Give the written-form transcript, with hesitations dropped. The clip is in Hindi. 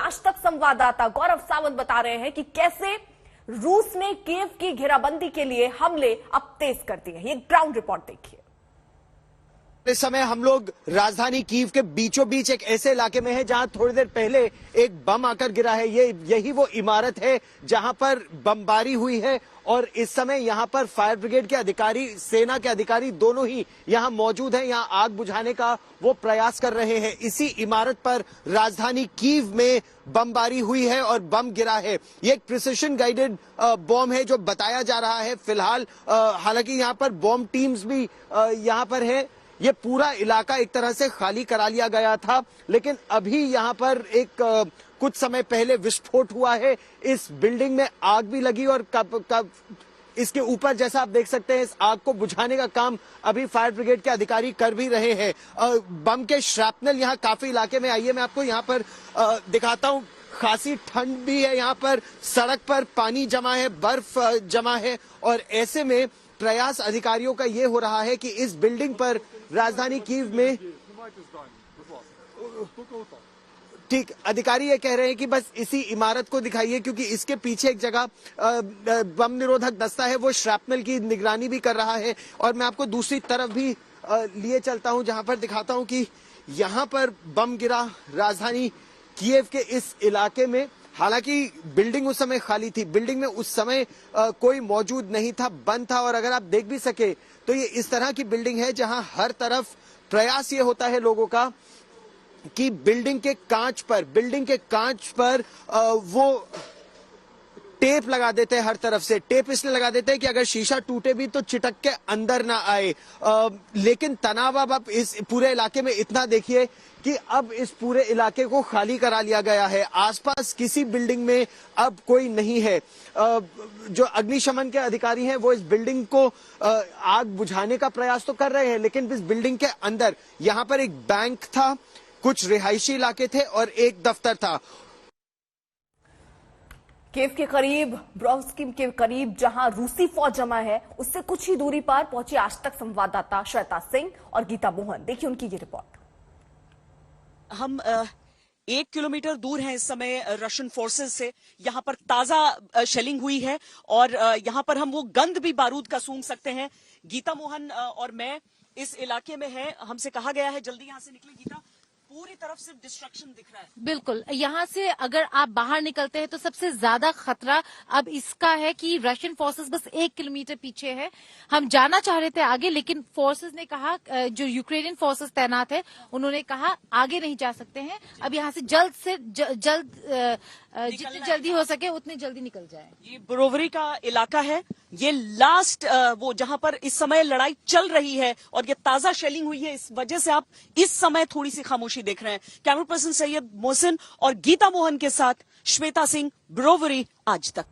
आज तक संवाददाता गौरव सावंत बता रहे हैं कि कैसे रूस ने कीव की घेराबंदी के लिए हमले अब तेज कर दिए हैं। ये ग्राउंड रिपोर्ट देखिए। इस समय हम लोग राजधानी कीव के बीचों बीच एक ऐसे इलाके में है जहां थोड़ी देर पहले एक बम आकर गिरा है। यही वो इमारत है जहां पर बमबारी हुई है और इस समय यहां पर फायर ब्रिगेड के अधिकारी, सेना के अधिकारी दोनों ही यहां मौजूद हैं। यहां आग बुझाने का वो प्रयास कर रहे हैं। इसी इमारत पर राजधानी कीव में बमबारी हुई है और बम गिरा है। ये एक प्रिसिशन गाइडेड बॉम्ब है जो बताया जा रहा है फिलहाल। हालांकि यहां पर बॉम्ब टीम्स भी यहां पर है। ये पूरा इलाका एक तरह से खाली करा लिया गया था, लेकिन अभी यहाँ पर एक कुछ समय पहले विस्फोट हुआ है। इस बिल्डिंग में आग भी लगी और कब इसके ऊपर जैसा आप देख सकते हैं इस आग को बुझाने का काम अभी फायर ब्रिगेड के अधिकारी कर भी रहे हैं। बम के श्रैपनल यहाँ काफी इलाके में आई है। मैं आपको यहाँ पर दिखाता हूँ। खासी ठंड भी है यहाँ पर, सड़क पर पानी जमा है, बर्फ जमा है और ऐसे में प्रयास अधिकारियों का ये हो रहा है कि इस बिल्डिंग पर राजधानी कीव में ठीक अधिकारी ये कह रहे हैं कि बस इसी इमारत को दिखाइए क्योंकि इसके पीछे एक जगह बम निरोधक दस्ता है, वो श्रैपनल की निगरानी भी कर रहा है। और मैं आपको दूसरी तरफ भी लिए चलता हूं जहां पर दिखाता हूं कि यहां पर बम गिरा राजधानी कीव के इस इलाके में। हालांकि बिल्डिंग उस समय खाली थी, बिल्डिंग में उस समय कोई मौजूद नहीं था, बंद था। और अगर आप देख भी सके तो ये इस तरह की बिल्डिंग है जहां हर तरफ प्रयास ये होता है लोगों का कि बिल्डिंग के कांच पर वो टेप लगा देते हैं। हर तरफ से टेप इसलिए लगा देते हैं कि अगर शीशा टूटे भी तो चिटक के अंदर ना आए। लेकिन तनाव अब आप इस पूरे इलाके में इतना देखिए कि अब इस पूरे इलाके को खाली करा लिया गया है। आसपास किसी बिल्डिंग में अब कोई नहीं है। जो अग्निशमन के अधिकारी हैं वो इस बिल्डिंग को आग बुझाने का प्रयास तो कर रहे हैं, लेकिन इस बिल्डिंग के अंदर यहाँ पर एक बैंक था, कुछ रिहायशी इलाके थे और एक दफ्तर था। कीव के करीब, ब्रोव्स्की के करीब जहां रूसी फौज जमा है, उससे कुछ ही दूरी पर पहुंची आज तक संवाददाता श्वेता सिंह और गीता मोहन। देखिए उनकी ये रिपोर्ट। हम 1 किलोमीटर दूर हैं इस समय रशियन फोर्सेस से। यहाँ पर ताजा शेलिंग हुई है और यहाँ पर हम वो गंध भी बारूद का सूंघ सकते हैं। गीता मोहन और मैं इस इलाके में हैं। हमसे कहा गया है जल्दी यहाँ से निकले। गीता, पूरी तरफ से डिस्ट्रक्शन दिख रहा है। बिल्कुल, यहाँ से अगर आप बाहर निकलते हैं तो सबसे ज्यादा खतरा अब इसका है कि रशियन फोर्सेस बस 1 किलोमीटर पीछे है। हम जाना चाह रहे थे आगे, लेकिन फोर्सेस ने कहा, जो यूक्रेनियन फोर्सेस तैनात है उन्होंने कहा आगे नहीं जा सकते हैं। अब यहाँ से जल्द जितनी जल्दी हो सके उतनी जल्दी निकल जाए। ये ब्रोवरी का इलाका है, ये लास्ट वो जहां पर इस समय लड़ाई चल रही है और ये ताजा शेलिंग हुई है। इस वजह से आप इस समय थोड़ी सी खामोशी देख रहे हैं। कैमरा पर्सन सैयद मोहसिन और गीता मोहन के साथ श्वेता सिंह, ब्रोवरी आज तक।